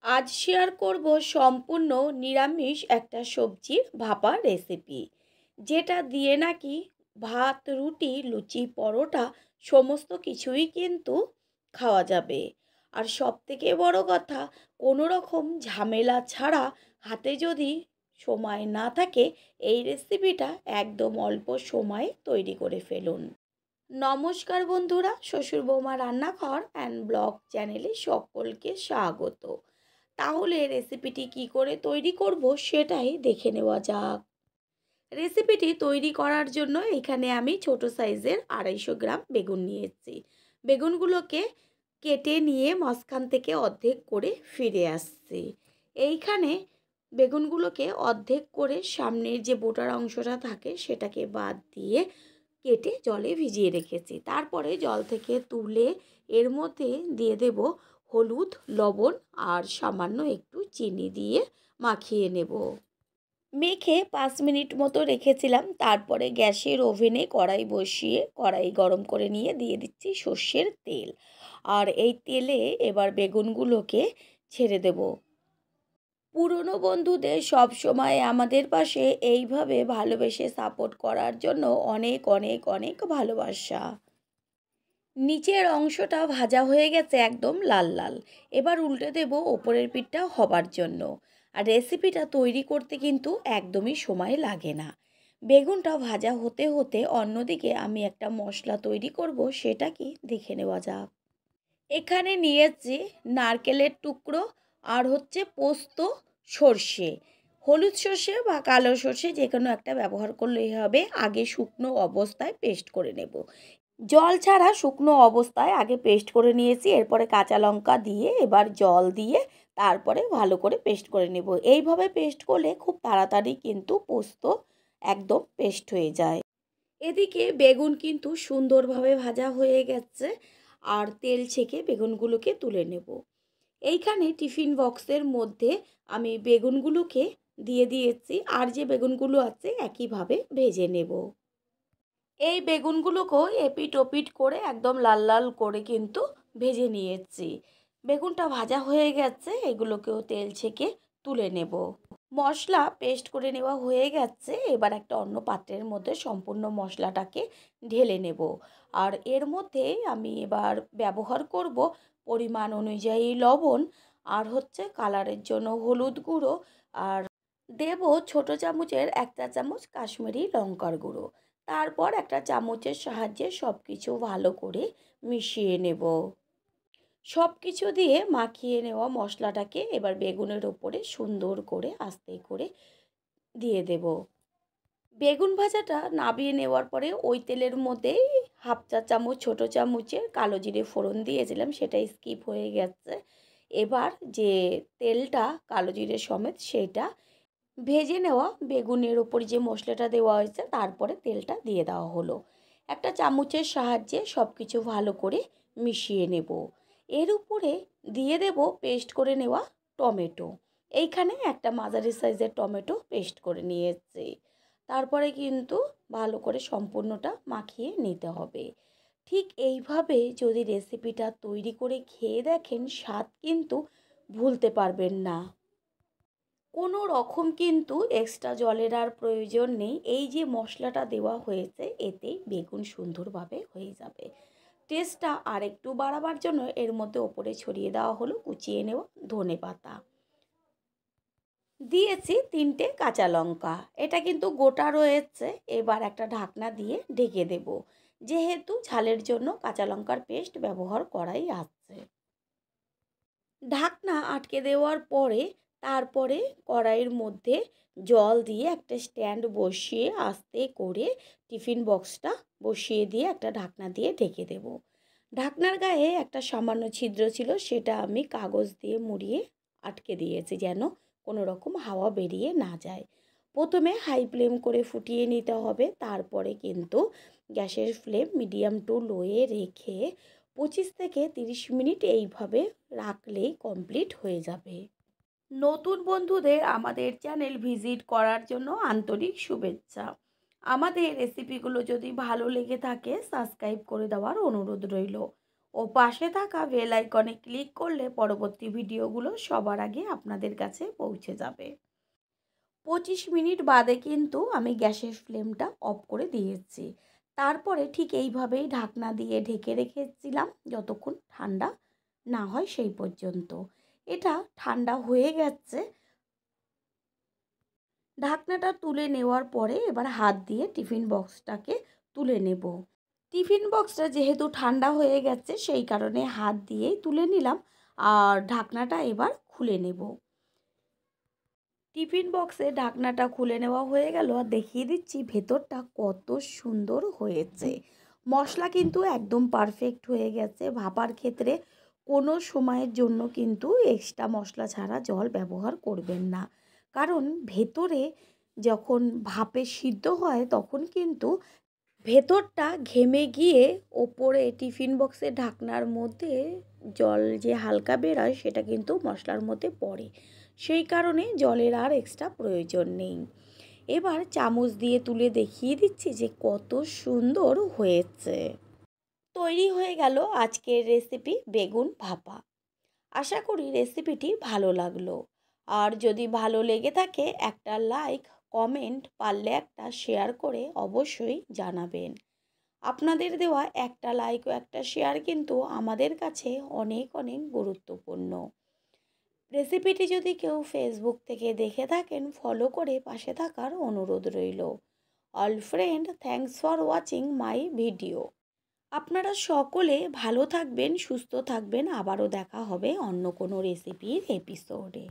আজ শেয়ার করব সম্পূর্ণ নিরামিষ একটা সবজির ভাপা রেসিপি, যেটা দিয়ে নাকি ভাত, রুটি, লুচি, পরোটা সমস্ত কিছুই কিন্তু খাওয়া যাবে। আর সবথেকে বড় কথা, কোনো রকম ঝামেলা ছাড়া হাতে যদি সময় না থাকে, এই রেসিপিটা একদম অল্প সময়ে তৈরি করে ফেলুন। নমস্কার বন্ধুরা, শ্বশুর বৌমা রান্নাঘর অ্যান্ড ব্লগ চ্যানেলে সকলকে স্বাগত। তাহলে রেসিপিটি কি করে তৈরি করব সেটাই দেখে নেওয়া যাক। রেসিপিটি তৈরি করার জন্য এখানে আমি ছোট সাইজের 250 গ্রাম বেগুন নিয়েছি। বেগুনগুলোকে কেটে নিয়ে মাঝখান থেকে অর্ধেক করে ফিরে আসছি। এইখানে বেগুনগুলোকে অর্ধেক করে সামনের যে বোটার অংশটা থাকে সেটাকে বাদ দিয়ে কেটে জলে ভিজিয়ে রেখেছি। তারপরে জল থেকে তুলে এর মধ্যে দিয়ে দেব হলুদ, লবণ আর সামান্য একটু চিনি দিয়ে মাখিয়ে নেব। মেখে 5 মিনিট মতো রেখেছিলাম। তারপরে গ্যাসের ওভেনে কড়াই বসিয়ে কড়াই গরম করে নিয়ে দিয়ে দিচ্ছি সর্ষের তেল। আর এই তেলে এবার বেগুনগুলোকে ছেড়ে দেব। পুরনো বন্ধুদের সব সময় আমাদের পাশে এইভাবে ভালোবেসে সাপোর্ট করার জন্য অনেক অনেক অনেক ভালোবাসা। নিচের অংশটা ভাজা হয়ে গেছে একদম লাল লাল। এবার উল্টে দেব ওপরের পিঠটা হবার জন্য। আর রেসিপিটা তৈরি করতে কিন্তু একদমই সময় লাগে না। বেগুনটা ভাজা হতে হতে অন্যদিকে আমি একটা মশলা তৈরি করব, সেটা কি দেখে নেওয়া যাক। এখানে নিয়েছি নারকেলের টুকরো আর হচ্ছে পোস্ত, সর্ষে, হলুদ সর্ষে বা কালো সর্ষে যে কোনো একটা ব্যবহার করলেই হবে। আগে শুকনো অবস্থায় পেস্ট করে নেব। জল ছাড়া শুকনো অবস্থায় আগে পেস্ট করে নিয়েছি। এরপরে কাঁচা লঙ্কা দিয়ে এবার জল দিয়ে তারপরে ভালো করে পেস্ট করে নেব। এইভাবে পেস্ট করলে খুব তাড়াতাড়ি কিন্তু পোস্ত একদম পেস্ট হয়ে যায়। এদিকে বেগুন কিন্তু সুন্দরভাবে ভাজা হয়ে গেছে। আর তেল ছেঁকে বেগুনগুলোকে তুলে নেব। এইখানে টিফিন বক্সের মধ্যে আমি বেগুনগুলোকে দিয়ে দিয়েছি। আর যে বেগুনগুলো আছে একইভাবে ভেজে নেব। এই বেগুনগুলোকেও এপিট ওপিট করে একদম লাল লাল করে কিন্তু ভেজে নিয়েছি। বেগুনটা ভাজা হয়ে গেছে, এগুলোকেও তেল ছেঁকে তুলে নেব। মশলা পেস্ট করে নেওয়া হয়ে গেছে। এবার একটা অন্য পাত্রের মধ্যে সম্পূর্ণ মশলাটাকে ঢেলে নেব। আর এর মধ্যে আমি এবার ব্যবহার করব পরিমাণ অনুযায়ী লবণ, আর হচ্ছে কালারের জন্য হলুদ গুঁড়ো, আর দেব ছোট চামচের 1 চা চামচ কাশ্মীরি লঙ্কার গুঁড়ো। তারপর একটা চামচের সাহায্যে সব কিছু ভালো করে মিশিয়ে নেব। সব কিছু দিয়ে মাখিয়ে নেওয়া মশলাটাকে এবার বেগুনের ওপরে সুন্দর করে আস্তে করে দিয়ে দেব। বেগুন ভাজাটা নামিয়ে নেওয়ার পরে ওই তেলের মধ্যেই 1/2 চা চামচ ছোট চামচের কালো জিরে ফোড়ন দিয়েছিলাম, সেটা স্কিপ হয়ে গেছে। এবার যে তেলটা কালো জিরে সমেত সেটা ভেজে নেওয়া বেগুনের ওপর যে মশলাটা দেওয়া হয়েছে তারপরে তেলটা দিয়ে দেওয়া হলো। একটা চামচের সাহায্যে সব কিছু ভালো করে মিশিয়ে নেব। এর উপরে দিয়ে দেব পেস্ট করে নেওয়া টমেটো। এইখানে একটা মাঝারি সাইজের টমেটো পেস্ট করে নিয়েছি। তারপরে কিন্তু ভালো করে সম্পূর্ণটা মাখিয়ে নিতে হবে। ঠিক এইভাবে যদি রেসিপিটা তৈরি করে খেয়ে দেখেন, স্বাদ কিন্তু ভুলতে পারবেন না। কোনো রকম কিন্তু এক্সট্রা জলের আর প্রয়োজন নেই। এই যে মশলাটা দেওয়া হয়েছে এতেই বেগুন সুন্দরভাবে হয়ে যাবে। টেস্টটা আর একটু বাড়াবার জন্য এর মধ্যে ওপরে ছড়িয়ে দেওয়া হলো কুচিয়ে নেওয়া ধনেপাতা। দিয়েছি 3টে কাঁচা লঙ্কা, এটা কিন্তু গোটা রয়েছে। এবার একটা ঢাকনা দিয়ে ঢেকে দেব, যেহেতু ঝালের জন্য কাঁচা লঙ্কার পেস্ট ব্যবহার করাই আছে। ঢাকনা আটকে দেওয়ার পরে তারপরে কড়াইয়ের মধ্যে জল দিয়ে একটা স্ট্যান্ড বসিয়ে আস্তে করে টিফিন বক্সটা বসিয়ে দিয়ে একটা ঢাকনা দিয়ে ঢেকে দেব। ঢাকনার গায়ে একটা সামান্য ছিদ্র ছিল, সেটা আমি কাগজ দিয়ে মুড়িয়ে আটকে দিয়েছি যেন কোনো রকম হাওয়া বেরিয়ে না যায়। প্রথমে হাই ফ্লেম করে ফুটিয়ে নিতে হবে, তারপরে কিন্তু গ্যাসের ফ্লেম মিডিয়াম টু লোয়ে রেখে 25 থেকে 30 মিনিট এইভাবে রাখলেই কমপ্লিট হয়ে যাবে। নতুন বন্ধুদের আমাদের চ্যানেল ভিজিট করার জন্য আন্তরিক শুভেচ্ছা। আমাদের রেসিপিগুলো যদি ভালো লেগে থাকে সাবস্ক্রাইব করে দেওয়ার অনুরোধ রইল। ও পাশে থাকা বেল আইকনে ক্লিক করলে পরবর্তী ভিডিওগুলো সবার আগে আপনাদের কাছে পৌঁছে যাবে। 25 মিনিট বাদে কিন্তু আমি গ্যাসের ফ্লেমটা অফ করে দিয়েছি। তারপরে ঠিক এইভাবেই ঢাকনা দিয়ে ঢেকে রেখেছিলাম যতক্ষণ ঠান্ডা না হয় সেই পর্যন্ত। এটা ঠান্ডা হয়ে গেছে। ঢাকনাটা তুলে নেওয়ার পরে এবার হাত দিয়ে টিফিন বক্সটাকে তুলে নেব। টিফিন বক্সটা যেহেতু ঠান্ডা হয়ে গেছে সেই কারণে হাত দিয়েই তুলে নিলাম। আর ঢাকনাটা এবার খুলে নেব। টিফিন বক্সে ঢাকনাটা খুলে নেওয়া হয়ে গেল আর দেখিয়ে দিচ্ছি ভেতরটা কত সুন্দর হয়েছে। মশলা কিন্তু একদম পারফেক্ট হয়ে গেছে। ভাপার ক্ষেত্রে কোনো সময়ের জন্য কিন্তু এক্সট্রা মশলা ছাড়া জল ব্যবহার করবেন না, কারণ ভেতরে যখন ভাপে সিদ্ধ হয় তখন কিন্তু ভেতরটা ঘেমে গিয়ে ওপরে টিফিন বক্সের ঢাকনার মধ্যে জল যে হালকা বেরোয় সেটা কিন্তু মশলার মধ্যে পড়ে, সেই কারণে জলের আর এক্সট্রা প্রয়োজন নেই। এবার চামচ দিয়ে তুলে দেখিয়ে দিচ্ছি যে কত সুন্দর হয়েছে। তৈরি হয়ে গেল আজকের রেসিপি বেগুন ভাপা। আশা করি রেসিপিটি ভালো লাগলো। আর যদি ভালো লেগে থাকে একটা লাইক, কমেন্ট, পারলে একটা শেয়ার করে অবশ্যই জানাবেন। আপনাদের দেওয়া একটা লাইক ও একটা শেয়ার কিন্তু আমাদের কাছে অনেক অনেক গুরুত্বপূর্ণ। রেসিপিটি যদি কেউ ফেসবুক থেকে দেখে থাকেন ফলো করে পাশে থাকার অনুরোধ রইল। All friend, thanks for watching my video. আপনারা সকলে ভালো থাকবেন, সুস্থ থাকবেন। আবারও দেখা হবে অন্য কোনো রেসিপির এপিসোডে।